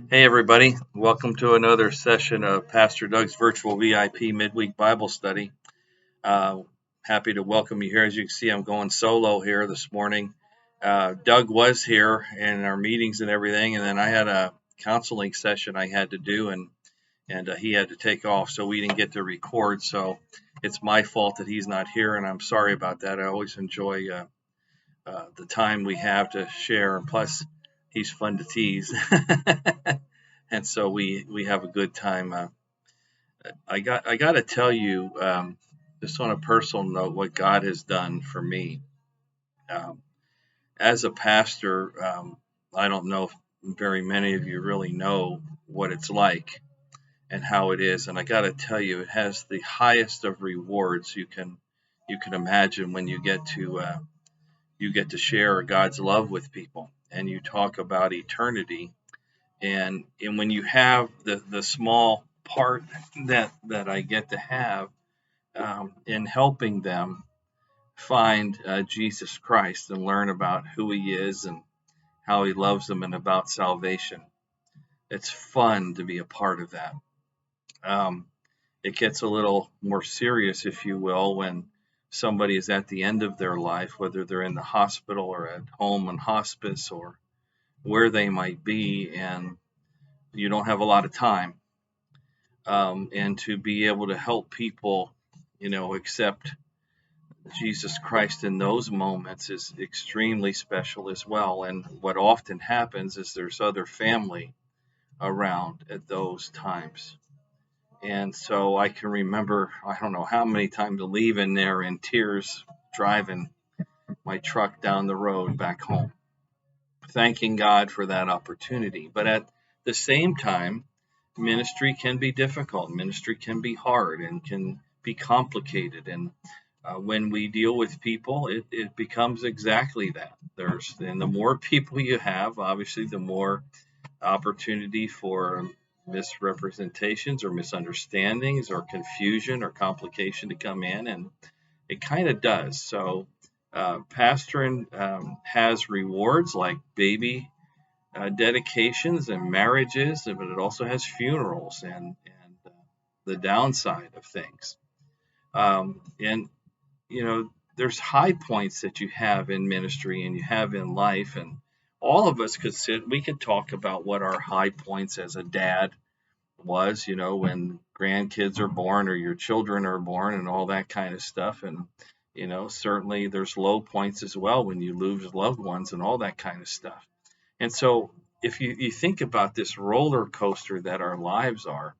Hey, everybody. Welcome to another session of Pastor Doug's virtual VIP midweek Bible study. Uh, Happy to welcome you here. As you can see, I'm going solo here this morning. Doug was here in our meetings and everything, and then I had a counseling session I had to do, and he had to take off, so we didn't get to record. So it's my fault that he's not here, and I'm sorry about that. I always enjoy the time we have to share, and plus, he's fun to tease. And so we have a good time. I got to tell you, just on a personal note, what God has done for me. Um, as a pastor, I don't know if very many of you really know what it's like and how it is, and I got to tell you, it has the highest of rewards you can imagine when you get to share God's love with people and you talk about eternity. And when you have the small part that I get to have in helping them find Jesus Christ and learn about who He is and how He loves them and about salvation, it's fun to be a part of that. Um, it gets a little more serious, if you will, when somebody is at the end of their life, whether they're in the hospital or at home on hospice or where they might be, and you don't have a lot of time. And to be able to help people, accept Jesus Christ in those moments is extremely special as well. And what often happens is there's other family around at those times. And so I can remember, I don't know how many times leaving there in tears, driving my truck down the road back home, thanking God for that opportunity. But at the same time, ministry can be difficult. Ministry can be hard and can be complicated. And when we deal with people, it becomes exactly that. And the more people you have, obviously, the more opportunity for misrepresentations or misunderstandings or confusion or complication to come in. And it kind of does. So, pastoring has rewards like baby dedications and marriages, but it also has funerals and the downside of things. And there's high points that you have in ministry and you have in life, and all of us we could talk about what our high points as a dad was, when grandkids are born or your children are born and all that kind of stuff. And certainly there's low points as well when you lose loved ones and all that kind of stuff. And so if you think about this roller coaster that our lives are,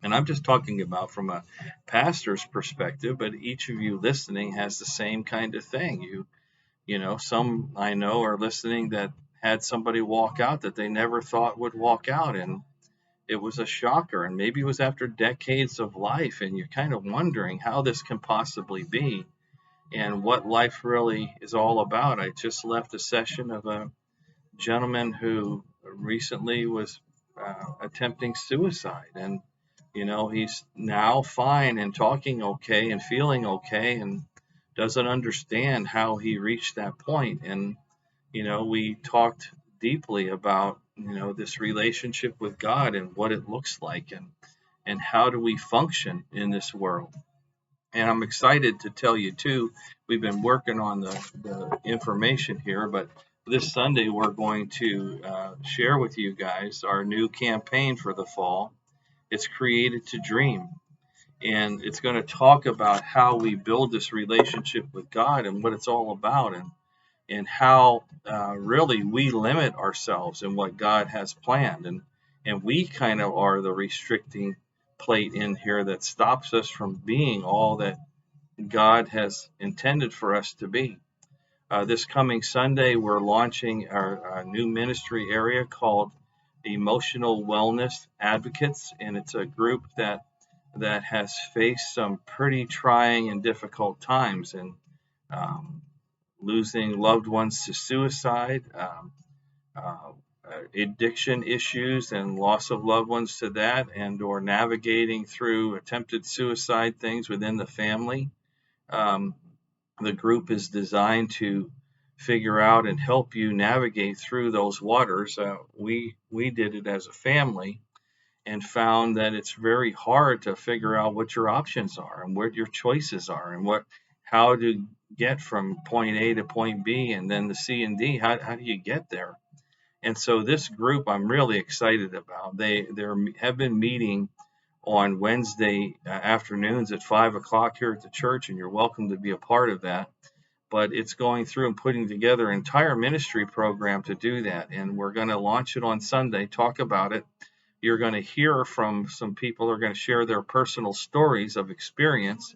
and I'm just talking about from a pastor's perspective, but each of you listening has the same kind of thing. Some I know are listening that had somebody walk out that they never thought would walk out, and it was a shocker. And maybe it was after decades of life, and you're kind of wondering how this can possibly be and what life really is all about. I just left a session of a gentleman who recently was attempting suicide, and he's now fine and talking okay and feeling okay and doesn't understand how he reached that point. And we talked deeply about this relationship with God and what it looks like, and how do we function in this world. And I'm excited to tell you too, we've been working on the information here, but this Sunday we're going to share with you guys our new campaign for the fall. It's Created to Dream. And it's going to talk about how we build this relationship with God and what it's all about, and how really we limit ourselves in what God has planned. And we kind of are the restricting plate in here that stops us from being all that God has intended for us to be. This coming Sunday, we're launching our new ministry area called Emotional Wellness Advocates, and it's a group that has faced some pretty trying and difficult times, and um, losing loved ones to suicide, uh, addiction issues and loss of loved ones to that, and or navigating through attempted suicide things within the family. Um, the group is designed to figure out and help you navigate through those waters. We did it as a family and found that it's very hard to figure out what your options are and what your choices are and how to get from point A to point B and then the C and D. How do you get there? And so this group I'm really excited about. They have been meeting on Wednesday afternoons at 5 o'clock here at the church, and you're welcome to be a part of that. But it's going through and putting together an entire ministry program to do that. And we're going to launch it on Sunday, talk about it. You're going to hear from some people who are going to share their personal stories of experience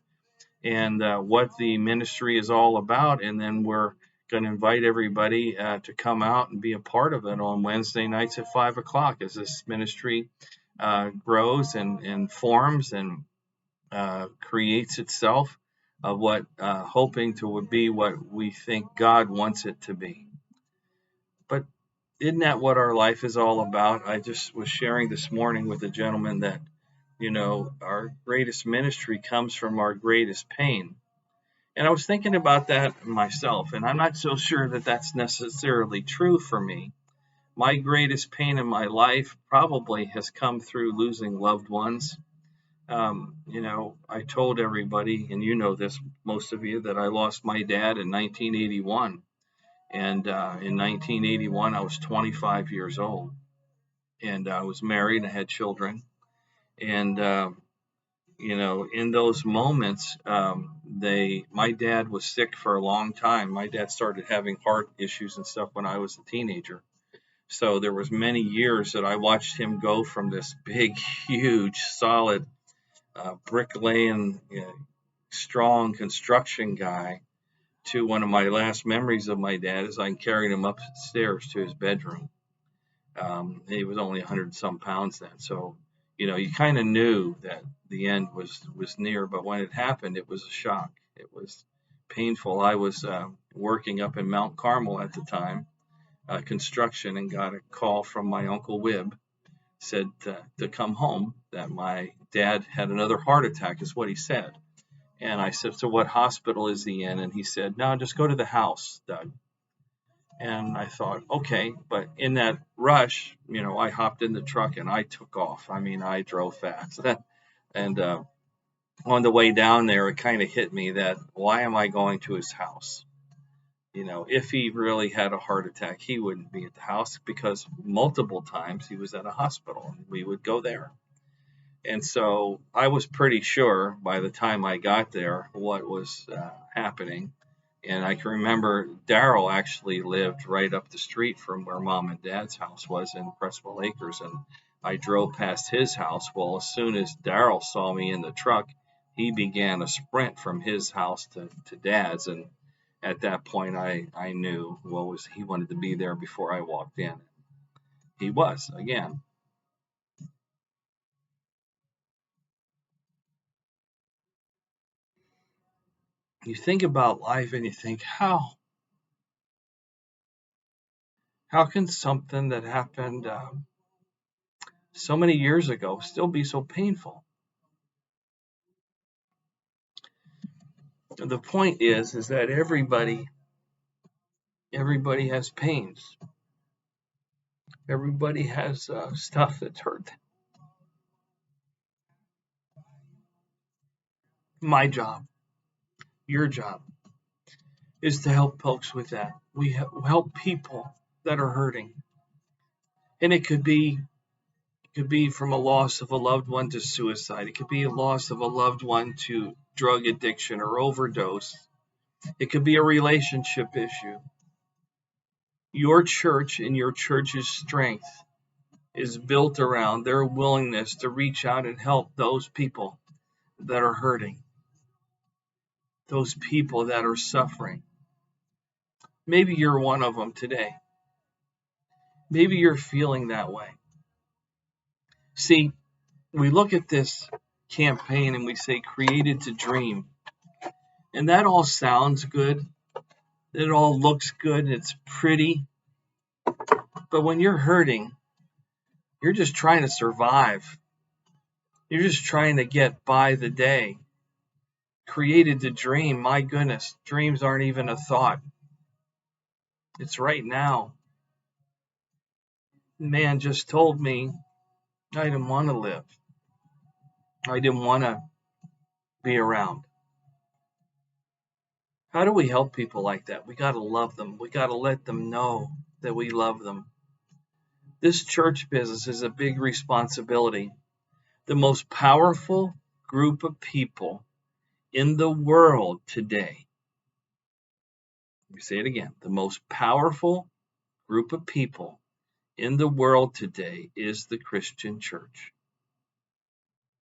and what the ministry is all about. And then we're going to invite everybody to come out and be a part of it on Wednesday nights at 5 o'clock as this ministry grows and forms and creates itself of what hoping to be what we think God wants it to be. But isn't that what our life is all about? I just was sharing this morning with a gentleman that, our greatest ministry comes from our greatest pain. And I was thinking about that myself, and I'm not so sure that that's necessarily true for me. My greatest pain in my life probably has come through losing loved ones. I told everybody, and you know this, most of you, that I lost my dad in 1981. And in 1981, I was 25 years old. And I was married and had children. And, in those moments, my dad was sick for a long time. My dad started having heart issues and stuff when I was a teenager. So there was many years that I watched him go from this big, huge, solid bricklaying, strong construction guy to one of my last memories of my dad is I carried him upstairs to his bedroom. He was only 100 some pounds then. So, you kind of knew that the end was near, but when it happened, it was a shock. It was painful. I was working up in Mount Carmel at the time, construction, and got a call from my Uncle Wib, said to come home, that my dad had another heart attack, is what he said. And I said, so what hospital is he in? And he said, no, just go to the house, Doug. And I thought, okay, but in that rush, I hopped in the truck and I took off. I mean, I drove fast. And on the way down there, it kind of hit me that why am I going to his house? If he really had a heart attack, he wouldn't be at the house, because multiple times he was at a hospital and we would go there. And so I was pretty sure by the time I got there what was happening. And I can remember Daryl actually lived right up the street from where Mom and Dad's house was in Crestwell Acres. And I drove past his house. Well, as soon as Daryl saw me in the truck, he began a sprint from his house to Dad's. And at that point, I knew he wanted to be there before I walked in. He was, again. You think about life and you think, how can something that happened so many years ago still be so painful? The point is that everybody has pains. Everybody has stuff that's hurt. My job, your job, is to help folks with that. We help people that are hurting, and it could be from a loss of a loved one to suicide. It could be a loss of a loved one to drug addiction or overdose. It could be a relationship issue. Your church and your church's strength is built around their willingness to reach out and help those people that are hurting, those people that are suffering. Maybe you're one of them today. Maybe you're feeling that way. See, we look at this campaign and we say created to dream. And that all sounds good. It all looks good. It's pretty. But when you're hurting, you're just trying to survive. You're just trying to get by the day. Created to dream, my goodness, dreams aren't even a thought. It's right now. The man just told me I didn't want to live. I didn't want to be around. How do we help people like that? We got to love them. We got to let them know that we love them. This church business is a big responsibility. The most powerful group of people in the world today. Let me say it again. The most powerful group of people in the world today is the Christian church.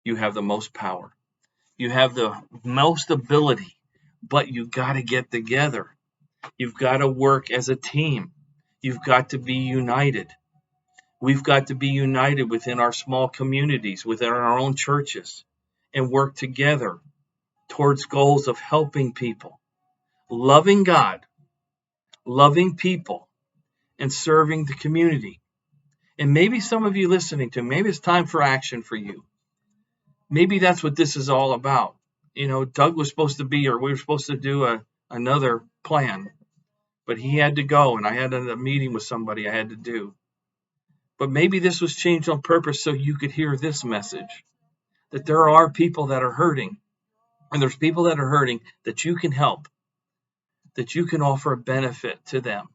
You have the most power. You have the most ability, but you got to get together. You've got to work as a team. You've got to be united. We've got to be united within our small communities, within our own churches, and work together towards goals of helping people, loving God, loving people, and serving the community. And maybe some of you listening to, maybe it's time for action for you. Maybe that's what this is all about. You know, Doug was supposed to be, or we were supposed to do another plan, but he had to go, and I had a meeting with somebody I had to do. But maybe this was changed on purpose so you could hear this message, that there are people that are hurting, and there's people that are hurting that you can help, that you can offer a benefit to them.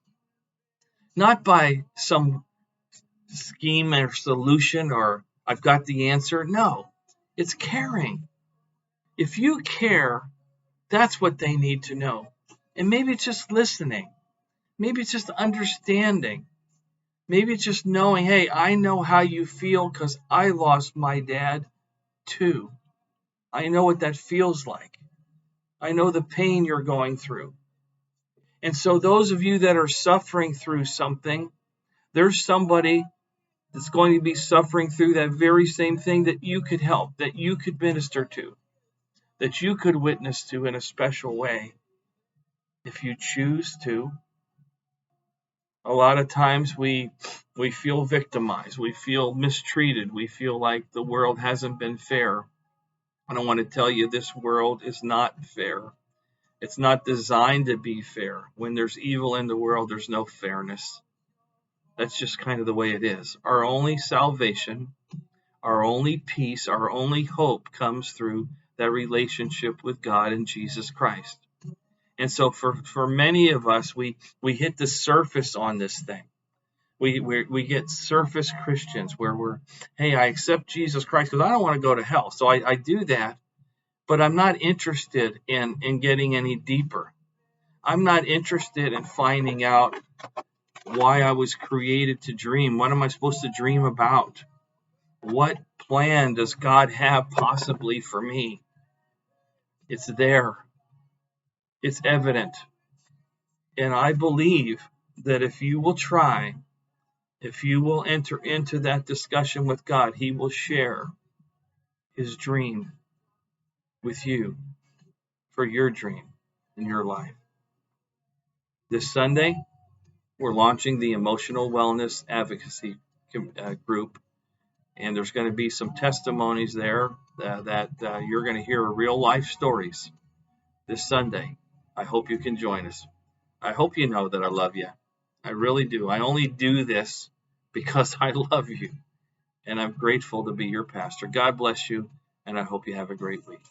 Not by some scheme or solution or I've got the answer. No, it's caring. If you care, that's what they need to know. And maybe it's just listening. Maybe it's just understanding. Maybe it's just knowing, hey, I know how you feel because I lost my dad too. I know what that feels like. I know the pain you're going through. And so those of you that are suffering through something, there's somebody that's going to be suffering through that very same thing that you could help, that you could minister to, that you could witness to in a special way if you choose to. A lot of times we feel victimized, we feel mistreated, we feel like the world hasn't been fair. And I want to tell you, this world is not fair. It's not designed to be fair. When there's evil in the world, there's no fairness. That's just kind of the way it is. Our only salvation, our only peace, our only hope comes through that relationship with God and Jesus Christ. And so for many of us, we hit the surface on this thing. We get surface Christians where we're, hey, I accept Jesus Christ because I don't want to go to hell. So I do that, but I'm not interested in getting any deeper. I'm not interested in finding out why I was created to dream. What am I supposed to dream about? What plan does God have possibly for me? It's there. It's evident. And I believe that if you will try, if you will enter into that discussion with God, He will share His dream with you for your dream in your life. This Sunday, we're launching the Emotional Wellness Advocacy Group, and there's going to be some testimonies there that you're going to hear real life stories this Sunday. I hope you can join us. I hope you know that I love you. I really do. I only do this because I love you, and I'm grateful to be your pastor. God bless you, and I hope you have a great week.